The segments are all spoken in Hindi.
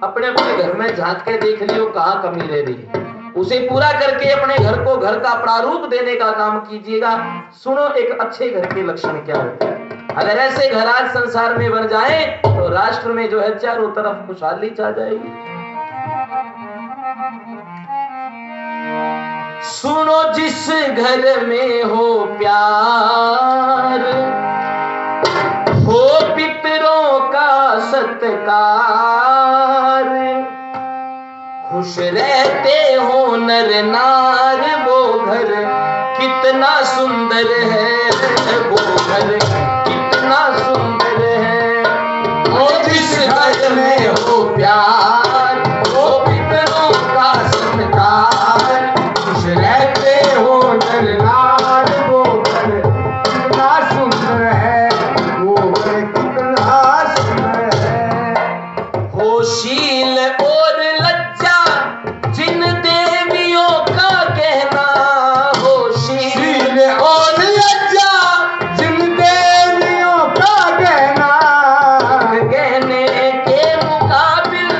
अपने अपने घर में झांक के देख लियो कहाँ कमी रह रही है, उसे पूरा करके अपने घर को घर का प्रारूप देने का काम कीजिएगा। सुनो एक अच्छे घर के लक्षण क्या होते हैं। अगर ऐसे घर आज संसार में बन जाए तो राष्ट्र में जो है चारों तरफ खुशहाली छा जाएगी। सुनो जिस घर में हो प्यार, हो पितरों का सत्कार, खुश रहते हो नर नार, वो घर कितना सुंदर है, वो घर कितना सुंदर है। वो जिस घर में हो प्यार, हो पितरों का सत्कार, खुश रहते हो नर नार, वो घर कितना सुंदर है, वो घर कितना सुंदर है। हो शील और लज्जा जिन देवियों का कहना, हो शील और लज्जा जिन देवियों का कहना, कहने के मुकाबिल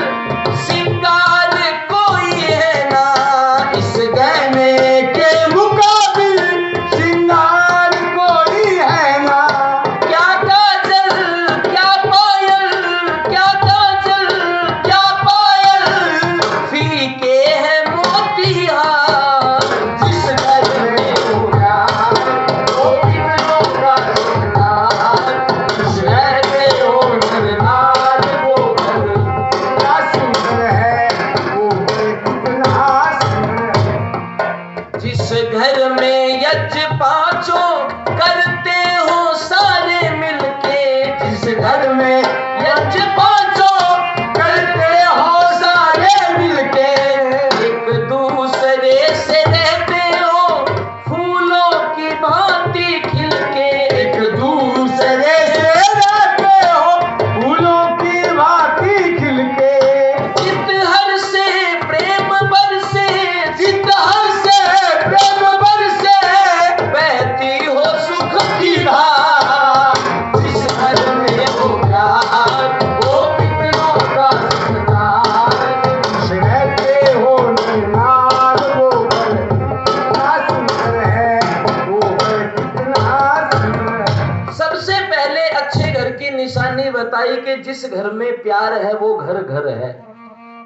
सिंगार कोई है ना, इस गहने के मुकाबिल सिंगार कोई है ना। क्या काजल क्या पायल, क्या काजल क्या पायल, फीके है मोतिहार। जिस घर में हो प्यार, वो पितरों का सत्कार, खुश रहते हो नर नार, वो घर कितना सुंदर है, वो घर कितना सुंदर है। जिस घर में यज्ञ पांचों करते हो सारे मिलके, जिस घर में यज्ञ पांचों करते हो सारे मिलके, एक दूसरे से रहते हो फूलों की भांति खिलके, एक दूसरे से रहते हो फूलों की भांति खिलके। चित हर से प्रेम बरसे, चित हर से प्रेम बरसे, बहती हो सुख की धार। जिस घर में हो प्यार, वो पितरों का सत्कार, खुश रहते हो नर नार, वो घर कितना सुंदर है, वो घर कितना सुंदर है। सबसे पहले अच्छे घर की निशानी बताई कि जिस घर में प्यार है वो घर घर है,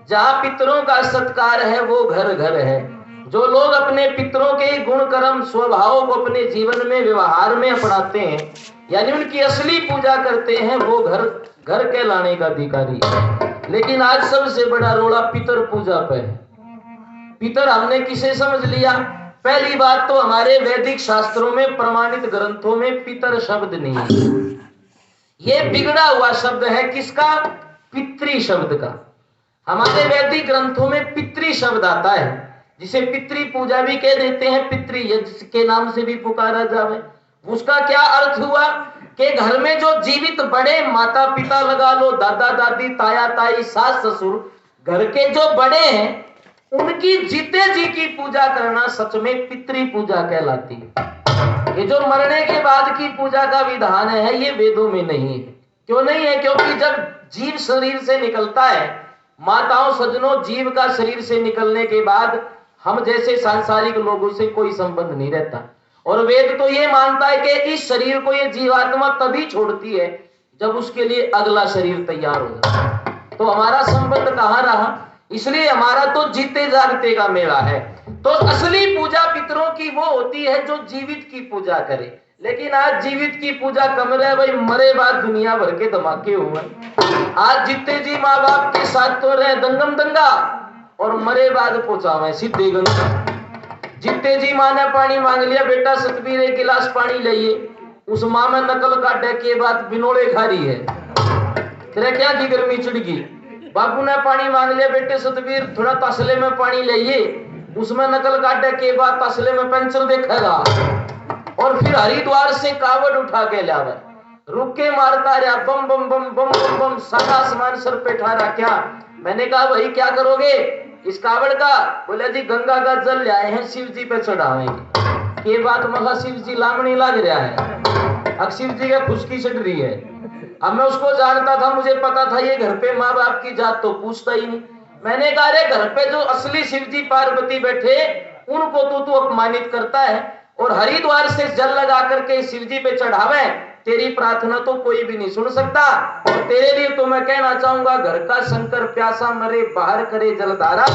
जहाँ पितरों का सत्कार है वो घर घर है। जो लोग अपने पितरों के गुण कर्म स्वभाव को अपने जीवन में व्यवहार में अपनाते हैं, यानी उनकी असली पूजा करते हैं, वो घर घर कहलाने का अधिकारी है। लेकिन आज सबसे बड़ा रोड़ा पितर पूजा पे है। पितर हमने किसे समझ लिया? पहली बात तो हमारे वैदिक शास्त्रों में प्रमाणित ग्रंथों में पितर शब्द नहीं है। ये बिगड़ा हुआ शब्द है किसका? पितृ शब्द का। हमारे वैदिक ग्रंथों में पितृ शब्द आता है, जिसे पितृ पूजा भी कह देते हैं, पितृ यज्ञ के नाम से भी पुकारा जावे। उसका क्या अर्थ हुआ कि घर में जो जीवित बड़े माता पिता लगा लो, दादा दादी, ताया ताई, सास ससुर, घर के जो बड़े हैं, उनकी जीते जी की पूजा करना सच में पितृ पूजा कहलाती है। ये जो मरने के बाद की पूजा का विधान है, ये वेदों में नहीं है। क्यों नहीं है? क्योंकि जब जीव शरीर से निकलता है, माताओं सज्जनों, जीव का शरीर से निकलने के बाद हम जैसे सांसारिक लोगों से कोई संबंध नहीं रहता। और वेद तो ये मानता है कि इस शरीर को ये जीवात्मा तभी छोड़ती है जब उसके लिए अगला शरीर तैयार हो जाए। तो हमारा संबंध कहाँ रहा? इसलिए हमारा तो जीते जागते का मेला है। तो असली पूजा पितरों की वो होती है जो जीवित की पूजा करे। लेकिन आज जीवित की पूजा कम रहे भाई, मरे बाद दुनिया भर के धमाके हुए। आज जीते जी माँ बाप के साथ तो रहे दंगम दंगा, और मरे बाद पहुंचावे सीधे गंगा। जीते जी माँ ने पानी मांग लिया, बेटा सतबीर एक गिलास पानी लाइए, उस माँ में नकल काटे के बाद बिनोड़े खा रही है, तेरे क्या की गर्मी चढ़ गई। बापू ने पानी मांग लिया, बेटे सतबीर थोड़ा तसले में पानी लाइए, उसमें नकल काटे के बाद तसले में पंचर देखेगा। और फिर हरिद्वार से कावड़ उठा के लावे, रुक के मारता रहा, बम बम बम बम बम बम, सारा आसमान सर पे ठा रहा। क्या? मैंने कहा भाई क्या करोगे इस कावड़ का? बोले जी गंगा का जल ले आए हैं, शिव जी पे चढ़ावेंगे। के बात मगा शिव जी लामणी लग रहा है, अब शिव जी का खुशकी चढ़ रही है। अब मैं उसको जानता था, मुझे पता था ये घर पे माँ बाप की जात तो पूछता ही नहीं। मैंने कहा अरे घर पे जो असली शिवजी पार्वती बैठे उनको तो तू अपमानित करता है, और हरिद्वार से जल लगा करके शिवजी पे चढ़ावे, तेरी प्रार्थना तो कोई भी नहीं सुन सकता। और तेरे लिए तो मैं कहना चाहूंगा, घर का शंकर प्यासा मरे बाहर करे जलधारा,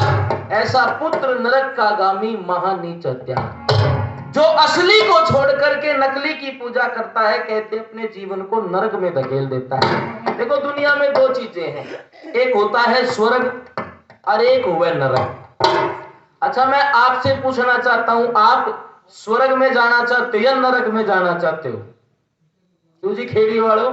ऐसा पुत्र नरक का गामी महानीच हत्यारा। जो असली को छोड़ करके नकली की पूजा करता है, कहते अपने जीवन को नरक में धकेल देता है। देखो दुनिया में दो चीजें हैं, एक होता है स्वर्ग और एक हुआ नरक। अच्छा मैं आपसे पूछना चाहता हूं, आप स्वर्ग में जाना चाहते हो या नरक में जाना चाहते हो? क्यों जी खेड़ी वालों?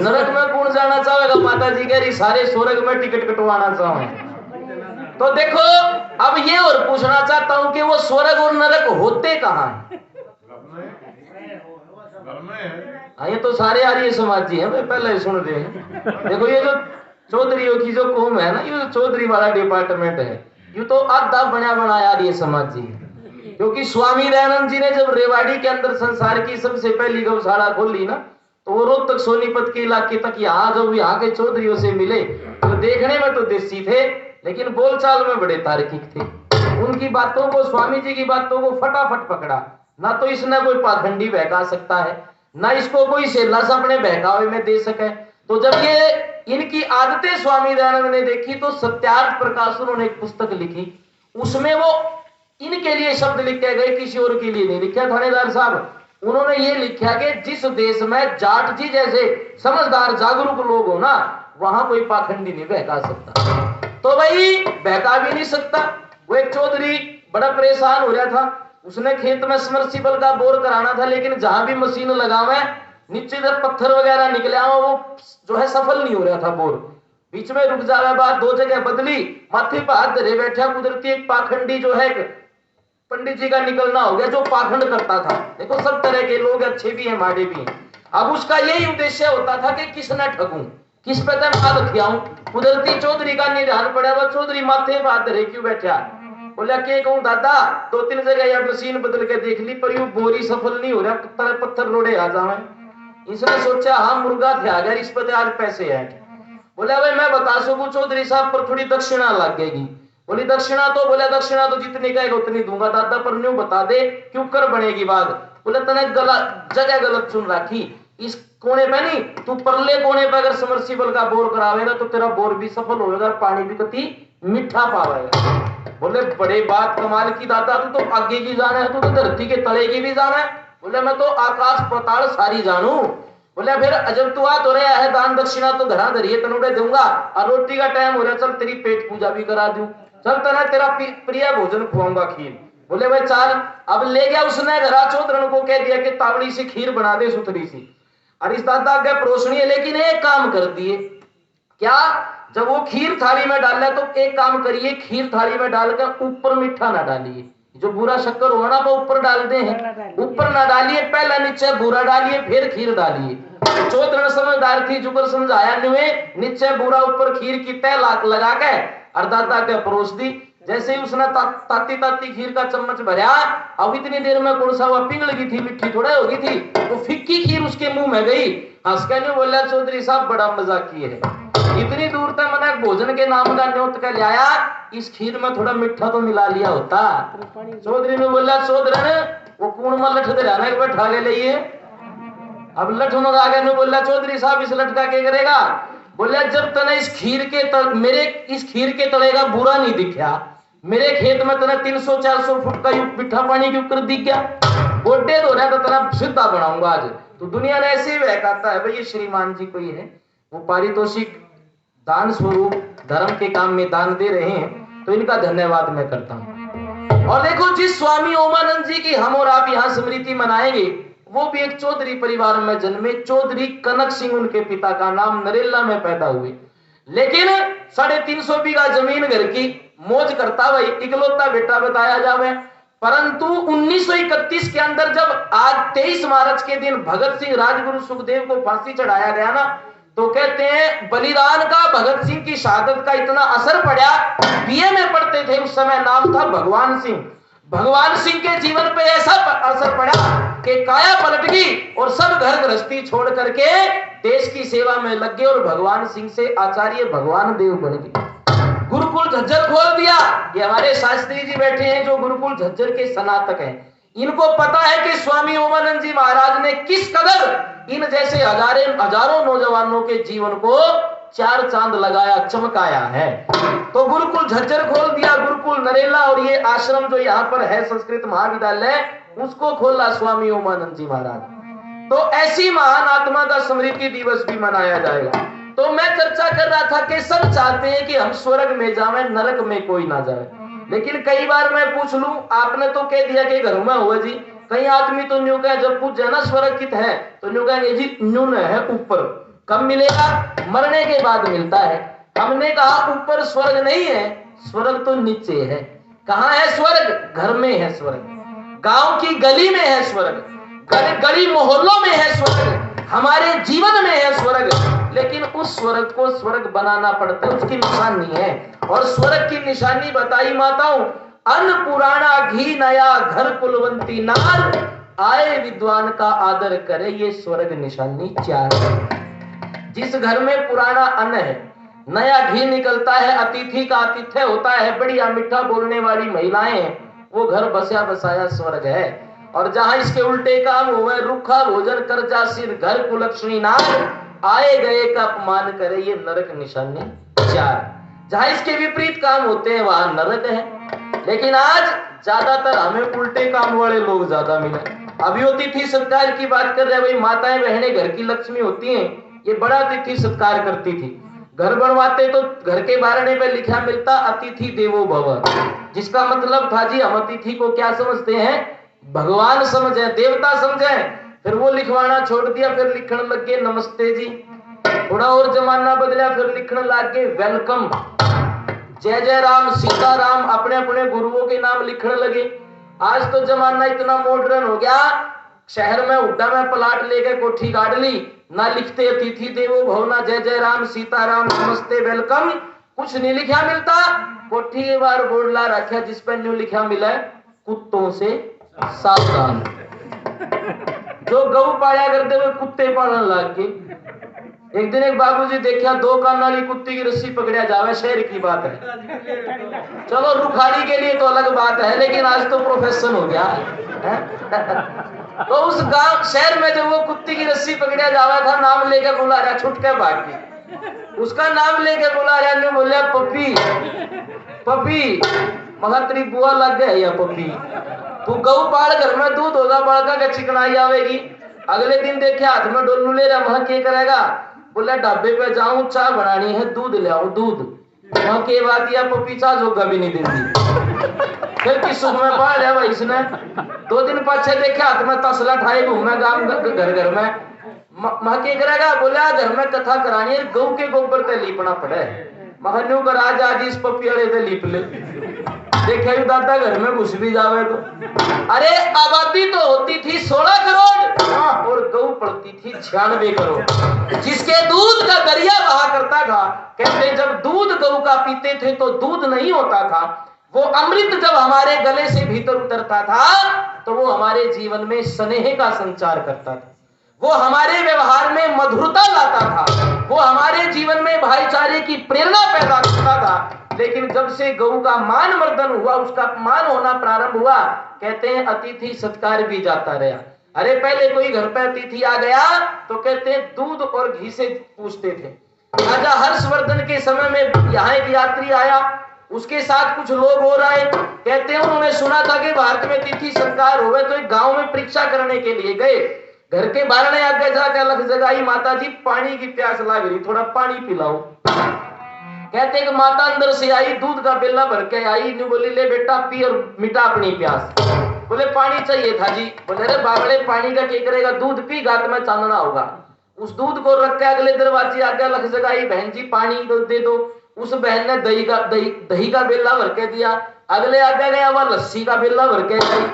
नरक में कौन जाना चाहेगा? माता जी कह रही सारे स्वर्ग में टिकट कटवाना चाहे। तो देखो अब ये और पूछना चाहता हूं कि वो स्वर्ग और नरक होते कहां हैं? ये तो सारे आर्य समाजी हैं, मैं पहले सुन रहे हैं। देखो ये जो चौधरीयों की जो कौम है ना, ये जो चौधरी वाला डिपार्टमेंट है, ये तो आधा बना बनाया आर्य समाजी। क्योंकि स्वामी दयानंद जी ने जब रेवाड़ी के अंदर संसार की सबसे पहली गौशाला खोली ना, तो वो रोहतक सोनीपत के इलाके तक यहाँ जब यहाँ के चौधरीयों से मिले तो देखने में तो देसी थे लेकिन बोलचाल में बड़े तार्किक थे। उनकी बातों को, स्वामी जी की बातों को फटाफट पकड़ा। ना तो इसने कोई पाखंडी बहका सकता है, ना इसको कोई सेला अपने बहकावे में दे सके। तो जब ये इनकी आदतें स्वामी दयानंद ने देखी तो सत्यार्थ प्रकाश उन्होंने एक पुस्तक लिखी। उसमें वो इनके लिए शब्द लिखे गए, किसी और के लिए नहीं लिखा। थानेदार साहब उन्होंने ये लिखा कि जिस देश में जाट जी जैसे समझदार जागरूक लोग हो ना, वहां कोई पाखंडी नहीं बहका सकता। तो भाई बहका भी नहीं सकता। वो एक चौधरी बड़ा परेशान हो रहा था, उसने खेत में समर्सिबल का बोर कराना था, लेकिन जहां भी मशीन लगावे नीचे जब पत्थर वगैरह निकले वो जो है सफल नहीं हो रहा था बोर। बीच में रुक जावे, बात दो जगह बदली, माथे पर हाथ धरे बैठा। कुदरती एक पाखंडी जो है पंडित जी का निकलना हो गया, जो पाखंड करता था। देखो सब तरह के लोग अच्छे भी हैं माड़े भी हैं। अब उसका यही उद्देश्य होता था कि किस न ठगूं, किस पे माल खियाऊं। कुदरती चौधरी का निधान पड़ा, वह चौधरी माथे पर हाथ धरे क्यों बैठा। बोला के कहूं दादा, दो तीन जगह यह मशीन बदल के देख ली पर यू बोरी सफल नहीं हो रहा, पत्थर रोड़े आ जावे। इसने सोचा हाँ मुर्गा थे अगर इस पर आज पैसे है। बोला भाई मैं बता सकूं चौधरी साहब, पर थोड़ी दक्षिणा लगेगी। बोली दक्षिणा तो, बोला दक्षिणा तो जितनी कहेगा उतनी दूंगा दादा, पर न्यू बता दे क्यों कर बनेगी बात। बोले तने जगह गलत चुन रखी, इस कोने पे नहीं, तू परले कोने पे अगर समर्सिबल का बोर करावेगा तो तेरा बोर भी सफल होगा, पानी भी कति मीठा पावेगा। बोले बड़े बात कमाल की दादा, तू तो आगे की जाना है, तू तो धरती के तले की भी जाना है। बोले मैं तो आकाश पाताल सारी जानू। बोले फिर जब तू आ तो रहा है दान दक्षिणा तो धरा धरिए तनुड़े दूंगा, और रोटी का टाइम हो रहा, चल तेरी पेट पूजा भी करा दूं, चल तना तेरा प्रिय भोजन खुआऊंगा खीर। बोले भाई चाल। अब ले गया उसने घरा, चौधरन को कह दिया कि तावड़ी से खीर बना दे सुथरी सी, और इस दादा के परोसनी है। लेकिन एक काम कर दिए, क्या, जब वो खीर थाली में डाल तो एक काम करिए, खीर थाली में डालकर ऊपर मीठा ना डालिए, जो बुरा शक्कर होगा ना वो ऊपर डालते हैं, ऊपर ना डालिए, पहला नीचे बुरा डालिए फिर खीर डालिए। चौधरन समझदार थी, जुगर समझाया नीचे बुरा ऊपर खीर की तय लगा के और दादा के परोस दी। जैसे ही उसने ताती ताती खीर का चम्मच भरा, अब इतनी देर में कौन सा हुआ, पिघल गई थी, मिट्टी थोड़ा हो गई थी, वो फिक्की खीर उसके मुंह में गई। हंस के नहीं बोला चौधरी साहब बड़ा मजाक किए है, इतनी दूर तक मैंने भोजन के नाम का न्योत कर लाया, इस खीर में थोड़ा मीठा तो मिला लिया होता। चौधरी ने बोला चौधरन वो कूण में लठ दे रहना एक बैठा ले लिए। अब लठ में आगे ने बोला चौधरी साहब इस लठ का क्या करेगा। बोला जब तने इस खीर के मेरे इस खीर के तले का बुरा नहीं दिखा, मेरे खेत में तने 300-400 फुट का मीठा पानी क्यों कर दी क्या, गोड्डे धो रहा तो तना सीधा बनाऊंगा आज। तो दुनिया ने ऐसे ही बहकाता है भाई ये श्रीमान जी कोई है, वो पारितोषिक दान स्वरूप धर्म के काम में दान दे रहे हैं, तो इनका धन्यवाद मैं करता हूं। और देखो जिस स्वामी ओमानंद जी की हम और आप यहाँ स्मृति मनाएंगे, वो भी एक चौधरी परिवार में जन्मे, चौधरी कनक सिंह उनके पिता का नाम, नरेला में पैदा हुए। लेकिन 350 बीघा जमीन घर की मौज करता भाई, इकलौता बेटा बताया जावे। परंतु 1931 के अंदर जब आज 23 मार्च के दिन भगत सिंह राजगुरु सुखदेव को फांसी चढ़ाया गया ना, तो कहते हैं बलिदान का भगत सिंह की शहादत का इतना असर पड़ा। बीए में पढ़ते थे उस समय, नाम था भगवान सिंह। भगवान सिंह के जीवन पे ऐसा असर पड़ा कि काया पलट गई और सब घर गृहस्थी छोड़ करके देश की सेवा में लग गए और भगवान सिंह से आचार्य भगवान देव बन गए। गुरुकुल झज्जर खोल दिया। ये हमारे शास्त्री जी बैठे हैं जो गुरुकुल झज्जर के स्नातक हैं। इनको पता है कि स्वामी ओमानंद जी महाराज ने किस कदर इन जैसे हजारों नौजवानों के जीवन को चार चांद लगाया, चमकाया है। तो गुरुकुल झज्जर खोल दिया, गुरुकुल नरेला, और ये आश्रम जो यहाँ पर है संस्कृत महाविद्यालय, उसको खोला स्वामी ओमानंद जी महाराज। तो ऐसी महान आत्मा का स्मृति दिवस भी मनाया जाएगा। तो मैं चर्चा कर रहा था कि सब चाहते हैं कि हम स्वर्ग में जाएं, नरक में कोई ना जाए। लेकिन कई बार मैं पूछ लूं, आपने तो कह दिया कि घर में हुआ जी, कई आदमी तो न्यू कहे, जब पूछ जाना स्वर्ग कित है तो न्यू कहेंगे जी न्यून है ऊपर। कब मिलेगा? मरने के बाद मिलता है। हमने कहा ऊपर स्वर्ग नहीं है, स्वर्ग तो नीचे है। कहाँ है स्वर्ग? घर में है स्वर्ग, गांव की गली में है स्वर्ग, गली मोहल्लों में है स्वर्ग, हमारे जीवन में है स्वर्ग। लेकिन उस स्वर्ग को स्वर्ग बनाना पड़ता है, उसकी निशानी है। और स्वर्ग की निशानी बताई माताओं, अन्न पुराना घी नया, घर कुलवंती नार, आए विद्वान का आदर करे, ये स्वर्ग निशानी चार है। जिस घर में पुराना अन्न है, नया घी निकलता है, अतिथि का आतिथ्य होता है, बढ़िया मीठा बोलने वाली महिलाएं हैं, वो घर बसा बसाया स्वर्ग है। और जहां इसके उल्टे काम हुए, रूखा भोजन कर्जा सिर, घर कुलक्ष्मी नार, आए गए का अपमान करे, ये नरक निशानी चार। जहां इसके विपरीत काम होते हैं वहां नरक है। लेकिन आज ज्यादातर हमें उल्टे काम वाले लोग ज्यादा मिले। अभी अतिथि सत्कार की बात कर रहे हैं भाई, माताएं बहनें घर की लक्ष्मी होती हैं, ये बड़ा अतिथि सत्कार करती थी। घर बनवाते तो घर के बारणे पे लिखा मिलता अतिथि देवो भव, जिसका मतलब था जी हम अतिथि को क्या समझते हैं? भगवान समझे, देवता समझे। फिर वो लिखवाना छोड़ दिया, फिर लिखने लग गए नमस्ते जी। थोड़ा और जमाना बदला, फिर लिखने लग गए वेलकम, जय जय राम, सीता राम, अपने अपने गुरुओं के नाम लिखने लगे। आज तो जमाना इतना मॉडर्न हो गया, शहर में उड्डा में प्लाट लेके कोठी गाड़ ली, ना लिखते अतिथि देवो भव, ना जय जय राम, सीता राम, नमस्ते वेलकम, कुछ नहीं लिखा मिलता। कोठी के बाहर बोर्ड ला रखा जिस पर न्यू लिखा मिला है कुत्तों से सावधान। जो गौ पाया करते हुए कुत्ते पालने लग गए। एक दिन एक बाबूजी देखा, दो कान वाली कुत्ती की रस्सी पकड़िया जावे, शहर की बात है। चलो रुखाड़ी के लिए तो अलग बात है, लेकिन आज तो प्रोफेशन हो गया है। तो उस गांव शहर में जब वो कुत्ती की रस्सी पकड़िया जावा था, नाम लेकर बुला रहा, छुट के भाग गई। उसका नाम लेकर बुला रहा ने बोलिया पपी पपी, मगर तेरी बुआ लग गया या पपी, तू गौ पाल घर में दूध होगा बालका का चिकनाई आवेगी। अगले दिन देखे हाथ में डोलू ले रहा, वहां क्या करेगा? बोला ढाबे पे जाऊं, चाय बनानी है, दूध ले आऊं दूध। वहां के बात या पपी चाह जोगा भी नहीं देती। फिर किस सुख में पा लिया भाई इसने। 2 दिन पाछे देखे हाथ में तसला ठाए घूमे गांव घर घर में। मां क्या करेगा? बोला घर में कथा करानी है, गौ के गोबर ते लीपना पड़े। महन्यू कर आज इस पपी वाले ते लीप ले। देखे दादा घर में घुस भी जावे तो। अरे आबादी तो होती थी 16 करोड़ और गौ पड़ती थी 96 करोड़, जिसके दूध का दरिया बहा करता था। कहते जब दूध गौ का पीते थे तो दूध नहीं होता था, वो अमृत जब हमारे गले से भीतर उतरता था तो वो हमारे जीवन में स्नेह का संचार करता था, वो हमारे व्यवहार में मधुरता लाता था, वो हमारे जीवन में भाईचारे की प्रेरणा पैदा करता था। लेकिन जब से गौ का मान मर्दन हुआ, उसका अपमान होना प्रारंभ हुआ, कहते हैं अतिथि सत्कार भी जाता रहा। अरे पहले कोई घर पे अतिथि आ गया तो कहते हैं दूध और घी से पूछते थे। राजा हर्षवर्धन के समय में यहाँ एक यात्री आया, उसके साथ कुछ लोग और आए। कहते हैं उन्होंने सुना था कि भारत में अतिथि सत्कार हुए, तो एक गांव में परीक्षा करने के लिए गए। घर के बारणे आगे जाकर लग जगाई, माता जी पानी की प्यास लग रही, थोड़ा पानी पिलाओ। कहते कि माता अंदर से आई, दूध का बेला भर के आई, नहीं बोली ले बेटा पी और मिटा अपनी प्यास। बोले पानी चाहिए था जी। बोले अरे बाबड़े पानी का क्या करेगा, दूध पी, गात में चांदना होगा। उस दूध को रख के अगले दरवाजे आगे लग जगाई, बहन जी पानी दे दो। उस बहन ने दही का बेला भर के दिया। अगले आगे गया, वह लस्सी का बेला भर के आई।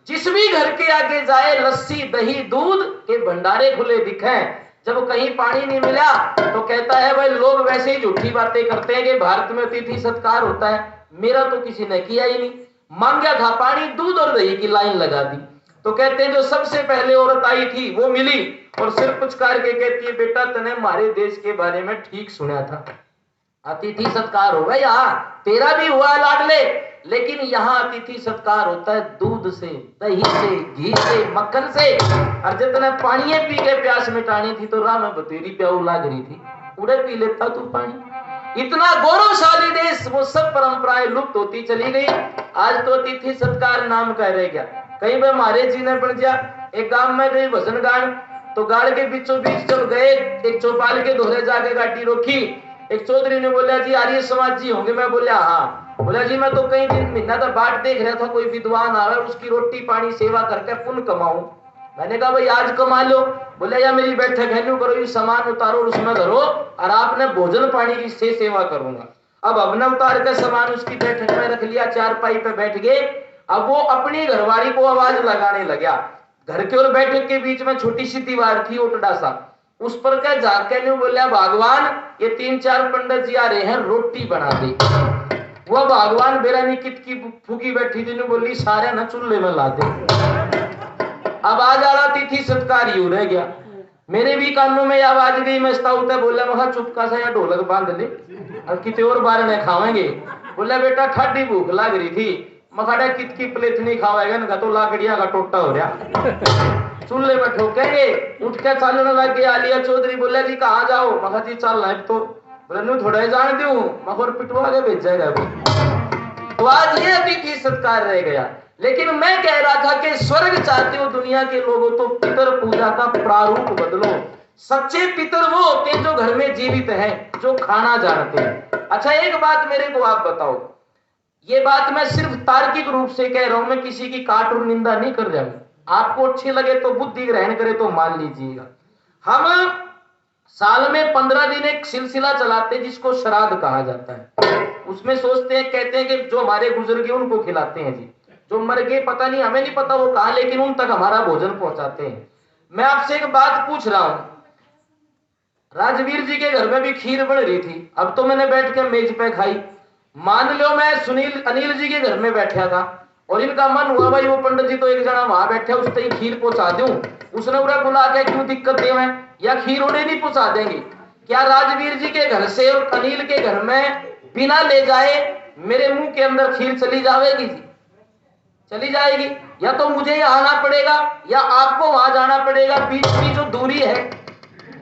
जिस भी घर के आगे जाए लस्सी दही दूध के भंडारे खुले दिखे। जब कहीं पानी नहीं मिला तो कहता है भाई लोग वैसे ही झूठी बातें करते हैं कि भारत में अतिथि सत्कार होता है, मेरा तो किसी ने किया ही नहीं। मांगा था पानी, दूध और दही की लाइन लगा दी। तो कहते हैं जो सबसे पहले औरत आई थी वो मिली और सिर पुचकार के कहती है, बेटा तने हमारे देश के बारे में ठीक सुना था, अतिथि सत्कार होगा यहाँ, तेरा भी हुआ लाडले, लेकिन यहाँ अतिथि सत्कार होता है दूध से, दही से, घी से, मक्खन से। और जितने पानी पी के प्यास मिटानी थी तो राम में बतेरी प्याऊ लाग रही थी, उड़े पी लेता तू पानी। इतना गौरवशाली देश, वो सब परंपराएं लुप्त होती चली गई। आज तो अतिथि सत्कार नाम का रह गया। कहीं पे हमारे जी ने बन गया, एक गांव में गई भजन गान, तो गाड़ के बीचों बीच जब गए, एक चौपाल के दोहरे जाके गाड़ी रोकी, एक चौधरी ने बोला जी आर्य समाज जी होंगे? मैं बोला हाँ। बोला जी मैं तो कई दिन महीना तक बाट देख रहा था, कोई विद्वान आवे उसकी रोटी पानी सेवा करके पुण्य कमाऊं। मैंने कहा भाई आज कमा लो। बोले या मेरी बैठक है करो, ये सामान उतारो उसमें धरो और आपने भोजन पानी की से सेवा करूंगा। अब हमने उतार कर सामान उसकी बैठक में रख लिया, चारपाई पे बैठ गए। अब वो अपनी घरवाली को आवाज लगाने लगा। घर के और बैठक के बीच में छोटी सी दीवार थी ओटड़ा सा, उस पर क्या जाके ने बोला भगवान ये 3-4 पंडित जी आ रहे हैं, रोटी बना दे। वह भगवान बेरानी कित की फूकी बैठी थी, बोली सारे ना चूल्हे में ला दे। अब आज आ रहा तिथि सत्कार यू रह गया। मेरे भी कानों में आवाज गई, मैं उठा बोला मैं चुपका सा या ढोलक बांध ले और कितने और बार नहीं खावेंगे। बोला बेटा ठाडी भूख लग रही थी, मखाड़ा कित की प्लेट नहीं खावेगा ना, तो लाकड़िया का टोटा हो रहा, चूल्हे में ठोकेंगे। उठ के चलने लग गया। आलिया चौधरी बोला जी कहाँ जाओ? मखा जी चल रहे तो। बोला नू थोड़ा ही जान दूं, मखोर पिटवा के भेज जाएगा। तो आज ये अतिथि सत्कार रह गया। लेकिन मैं कह रहा था कि स्वर्ग चाहते हो दुनिया के लोगों तो पितर पूजा का प्रारूप बदलो। सच्चे पितर वो होते हैं जो घर में जीवित हैं, जो खाना जानते हैं। अच्छा एक बात मेरे को आप बताओ, ये बात मैं सिर्फ तार्किक रूप से कह रहा हूं, मैं किसी की काट और निंदा नहीं कर रहा हूं। आपको अच्छी लगे तो बुद्धि ग्रहण करे तो मान लीजिएगा। हम साल में 15 दिन एक सिलसिला चलाते हैं जिसको श्राद्ध कहा जाता है। उसमें सोचते हैं, कहते हैं कि जो हमारे गुजर गए उनको खिलाते हैं जी, जो मर गए पता नहीं, हमें नहीं पता वो कहां, लेकिन उन तक हमारा भोजन पहुंचाते हैं। मैं आपसे एक बात पूछ रहा हूं, राजवीर जी के घर में भी खीर बन रही थी, अब तो मैंने बैठ के मेज पे खाई। मान लो मैं अनिल जी के घर में बैठा था और इनका मन हुआ भाई वो पंडित जी तो एक जना वहां बैठे उस तक खीर पहुंचा दूं, उसने उन्हें बुला के क्यों दिक्कत दे मैं, या खीर उन्हें नहीं पहुंचा देंगे? क्या राजवीर जी के घर से और अनिल के घर में बिना ले जाए मेरे मुंह के अंदर खीर चली जाएगी जी? चली जाएगी। या तो मुझे यहाँ आना पड़ेगा या आपको वहां जाना पड़ेगा, बीच की जो दूरी है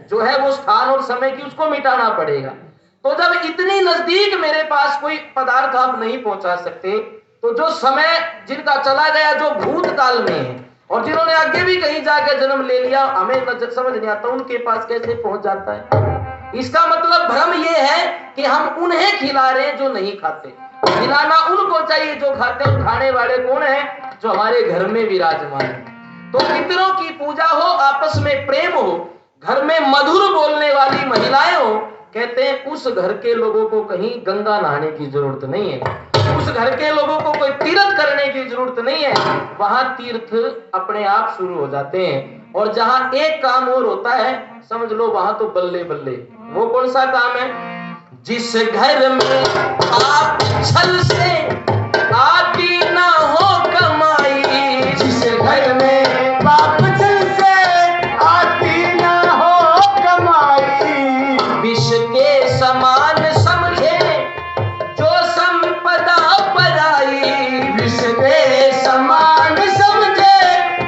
जो है वो स्थान और समय की उसको मिटाना पड़ेगा। तो जब इतनी नजदीक मेरे पास कोई पदार्थ आप नहीं पहुंचा सकते, तो जो समय जिनका चला गया, जो भूतकाल में है और जिन्होंने आगे भी कहीं जाकर जन्म ले लिया, हमें समझ नहीं आता उनके पास कैसे पहुंच जाता है। इसका मतलब भ्रम ये है कि हम उन्हें खिला रहे हैं जो नहीं खाते। खिलाना उनको चाहिए जो खाते हैं। खाने वाले कौन है? जो हमारे घर में विराजमान है। तो पितरों की पूजा हो, आपस में प्रेम हो, घर में मधुर बोलने वाली महिलाएं हो, कहते हैं उस घर के लोगों को कहीं गंगा नहाने की जरूरत नहीं है, उस घर के लोगों को कोई तीर्थ करने की जरूरत नहीं है। वहां तीर्थ अपने आप शुरू हो जाते हैं। और जहां एक काम और होता है, समझ लो वहां तो बल्ले बल्ले। वो कौन सा काम है? जिस घर में आप छल से आती ना हो कमाई, जिस घर में बाप छल से आती ना हो कमाई, विष के समान समझे जो संपदा पराई, विष के समान समझे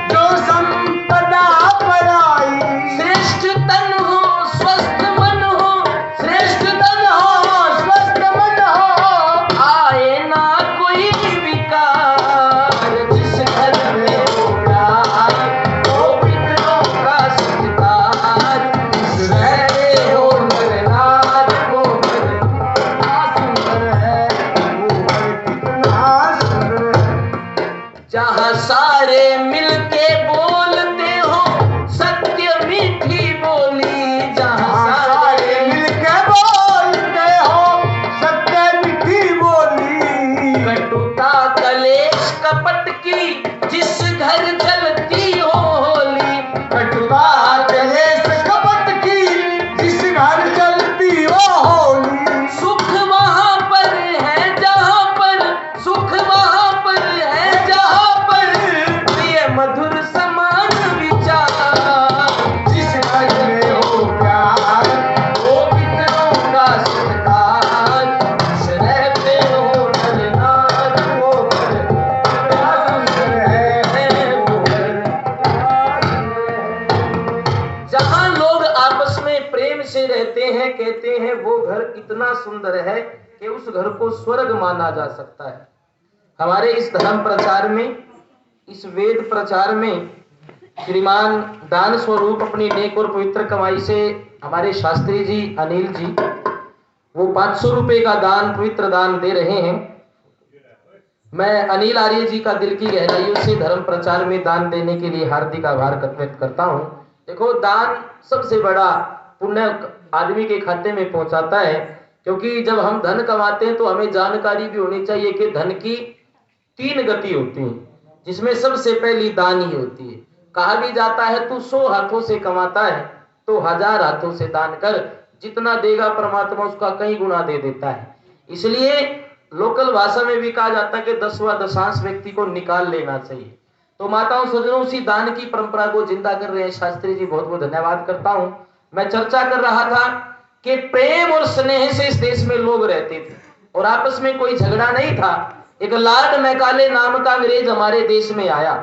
जो संपदा पराई। श्रेष्ठ तन हो स्वस्थ मन हो, श्रेष्ठ तन हो स्वस्थ मन हो, आए ना कोई विकार। जिस घर में होगा वो पितरों का सत्कार, सहरे हो नर नार वो घर कहते हैं वो घर इतना सुंदर है कि उस घर को स्वर्ग माना जा सकता है। हमारे इस धर्म प्रचार में, इस वेद प्रचार में श्रीमान दान स्वरूप अपनी नेक और पवित्र कमाई से हमारे शास्त्री जी अनिल जी वो 500 रुपए का दान, पवित्र दान दे रहे हैं। मैं अनिल आर्य जी का दिल की गहराइयों से धर्म प्रचार में दान देने के लिए हार्दिक आभार व्यक्त करता हूं। देखो, दान सबसे बड़ा पुण्य आदमी के खाते में पहुंचाता है, क्योंकि जब हम धन कमाते हैं तो हमें जानकारी भी होनी चाहिए कि धन की 3 गति होती है, जिसमें सबसे पहली दान ही होती है। कहा भी जाता है तू 100 हाथों से कमाता है तो 1000 हाथों से दान कर, जितना देगा परमात्मा उसका कई गुना दे देता है। इसलिए लोकल भाषा में भी कहा जाता है कि 10वां दशांश व्यक्ति को निकाल लेना चाहिए। तो माताओं सज्जनों, उसी दान की परंपरा को जिंदा कर रहे हैं शास्त्री जी, बहुत बहुत धन्यवाद करता हूं। मैं चर्चा कर रहा था कि प्रेम और स्नेह से इस देश में लोग रहते थे और आपस में कोई झगड़ा नहीं था। एक लॉर्ड मैकाले नाम का अंग्रेज हमारे देश में आया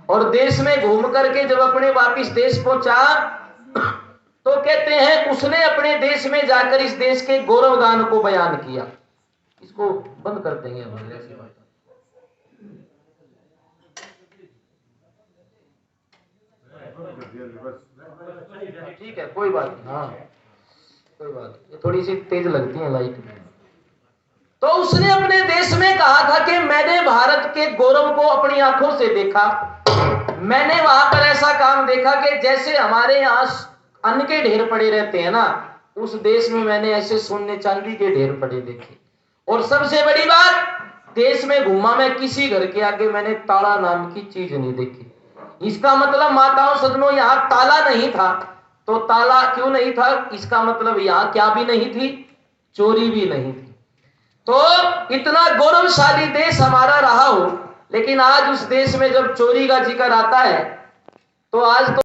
और देश में घूम करके जब अपने वापिस देश पहुंचा तो कहते हैं उसने अपने देश में जाकर इस देश के गौरवगान को बयान किया। इसको बंद कर देंगे हमारे ऐसी बात। ठीक है, कोई बात नहीं। हाँ, कोई बात नहीं, ये थोड़ी सी तेज लगती है लाइट में। तो उसने अपने देश में कहा था कि मैंने भारत के गौरव को अपनी आंखों से देखा। मैंने वहां पर ऐसा काम देखा कि जैसे हमारे यहाँ अन्न के ढेर पड़े रहते हैं ना, उस देश में मैंने ऐसे सोने चांदी के ढेर पड़े देखे। और सबसे बड़ी बात, देश में घूमा मैं, किसी घर के आगे मैंने ताला नाम की चीज नहीं देखी। इसका मतलब माताओं सज्जनों, यहाँ ताला नहीं था। तो ताला क्यों नहीं था? इसका मतलब यहाँ क्या भी नहीं थी? चोरी भी नहीं थी। तो इतना गौरवशाली देश हमारा रहा हो, लेकिन आज उस देश में जब चोरी का जिक्र आता है तो आज तो